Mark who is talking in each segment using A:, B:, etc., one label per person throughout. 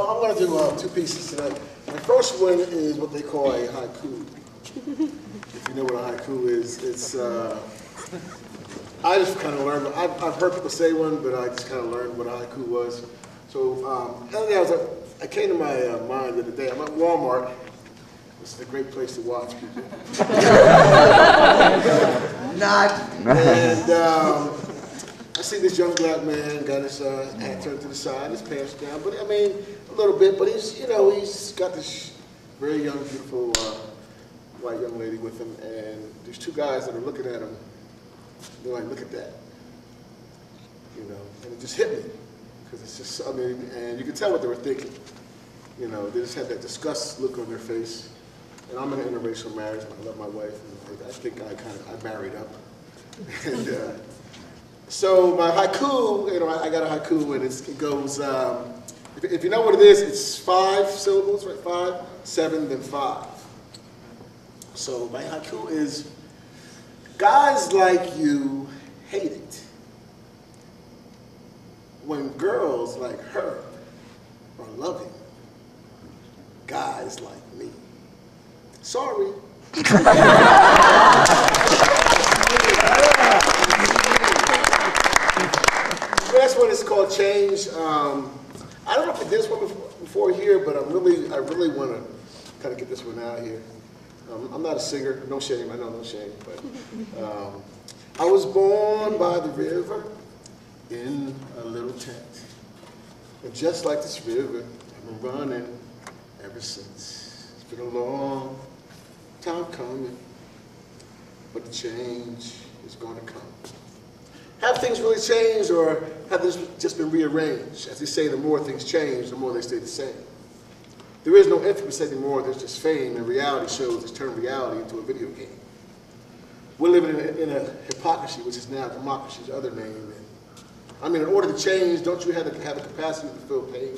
A: I'm going to do two pieces tonight. My first one is what they call a haiku. If you know what a haiku is, it's, I just kind of learned, I've heard people say one, but I just kind of learned what a haiku was. So the other day I came to my mind the other day, I'm at Walmart. This is a great place to watch people. Not. And I see this young black man, got his hat turned to the side, his pants down, but I mean, a little bit, but he's, you know, he's got this very young, beautiful white young lady with him, and there's two guys that are looking at him. They're like, look at that. You know, and it just hit me. Because it's just, I mean, and you can tell what they were thinking. You know, they just had that disgust look on their face. And I'm in an interracial marriage, I love my wife, and I think I married up. And so my haiku, you know, I got a haiku, and it goes, if you know what it is, it's 5 syllables, right? 5, 7, then 5. So my haiku is, guys like you hate it when girls like her are loving guys like me. Sorry. Last one is called Change. I don't know if I did this one before here, but I really want to kind of get this one out here. I'm not a singer, no shame, I know, no shame, but I was born by the river in a little tent. And just like this river, I've been running ever since. It's been a long time coming, but the change is going to come. Have things really changed, or have they just been rearranged? As they say, the more things change, the more they stay the same. There is no infamous anymore, there's just fame, and reality shows has turned reality into a video game. We're living in a hypocrisy, which is now democracy's other name. And, I mean, in order to change, don't you have the capacity to feel pain?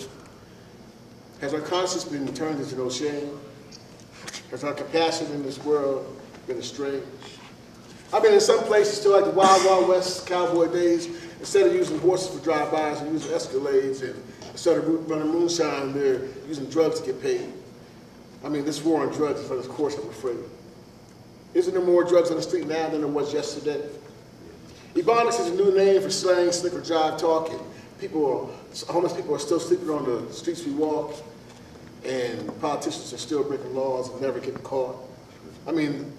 A: Has our conscience been turned into no shame? Has our compassion in this world been estranged? I mean, in some places, still like the Wild Wild West cowboy days, instead of using horses for drive-bys and using Escalades, and instead of running moonshine, they're using drugs to get paid. I mean, this war on drugs is for this course, I'm afraid. Isn't there more drugs on the street now than there was yesterday? Ebonics is a new name for slang, slick, or jive talk, and homeless people are still sleeping on the streets we walk, and politicians are still breaking laws and never getting caught. I mean,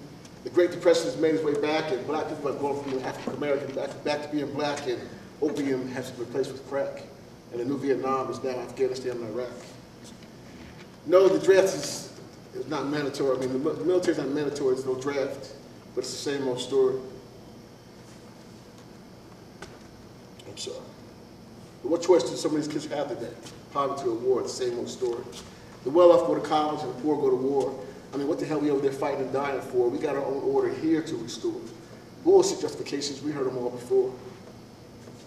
A: the Great Depression has made its way back, and black people have gone from being African-American back to being black, and opium has been replaced with crack. And the new Vietnam is now Afghanistan and Iraq. No, the draft is not mandatory. I mean, the military is not mandatory, there's no draft, but it's the same old story. I'm sorry. But what choice do some of these kids have today? Poverty or war, the same old story. The well-off go to college and the poor go to war. I mean, what the hell are we over there fighting and dying for? We got our own order here to restore. Bullshit justifications, we heard them all before.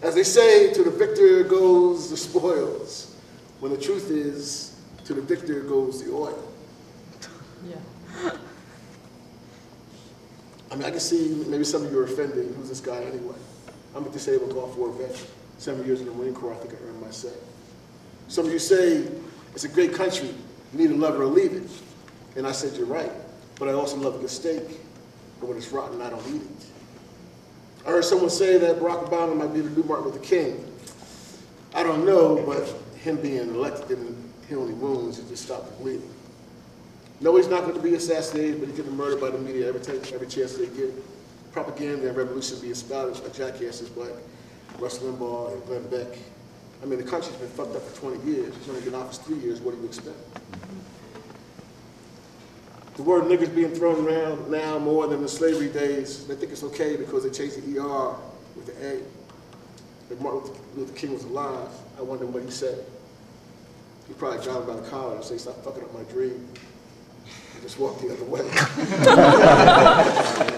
A: As they say, to the victor goes the spoils, when the truth is, to the victor goes the oil. Yeah. I mean, I can see maybe some of you are offended. Who's this guy anyway? I'm a disabled Gulf War vet. 7 years in the Marine Corps, I think I earned my say. Some of you say, it's a great country, you need to love it or leave it. And I said, you're right, but I also love a good steak, but when it's rotten, I don't eat it. I heard someone say that Barack Obama might be the new Martin Luther King. I don't know, but him being elected didn't heal any wounds, it just stopped the bleeding. No, he's not going to be assassinated, but he's getting murdered by the media every chance they get. Propaganda and revolution being spouted by jackasses like Rush Limbaugh and Glenn Beck. I mean, the country's been fucked up for 20 years. He's only been in office 3 years. What do you expect? The word nigger's being thrown around now more than the slavery days. They think it's okay because they changed the ER with the A. If Martin Luther King was alive, I wonder what he said. He'd probably drive by the collar and say, stop fucking up my dream. And just walk the other way.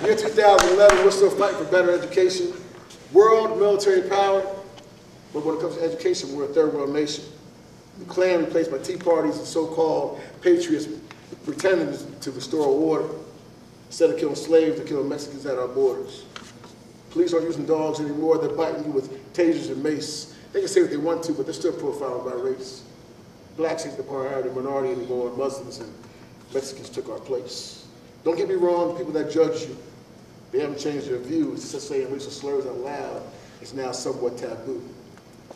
A: Year 2011, we're still fighting for better education. World military power. But when it comes to education, we're a third world nation. The Klan replaced by Tea Parties and so-called patriots pretending to restore order. Instead of killing slaves, they're killing Mexicans at our borders. Police aren't using dogs anymore, they're biting you with tasers and mace. They can say what they want to, but they're still profiling by race. blacks ain't the priority, minority anymore, Muslims and Mexicans took our place. Don't get me wrong, the people that judge you, they haven't changed their views. It's just saying racial slurs out loud is now somewhat taboo.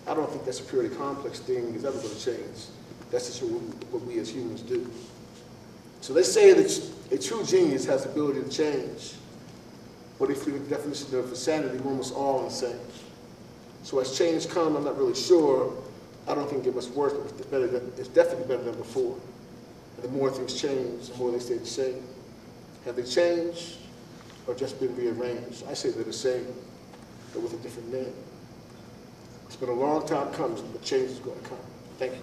A: I don't think that's a purely complex thing is ever going to change. That's just what we as humans do. So they say that a true genius has the ability to change. But if you look at the definition of insanity, we're almost all insane. So as change comes, I'm not really sure. I don't think it gets much worse, but it's definitely better than before. And the more things change, the more they stay the same. Have they changed or just been rearranged? I say they're the same, but with a different name. It's been a long time coming, but change is going to come. Thank you.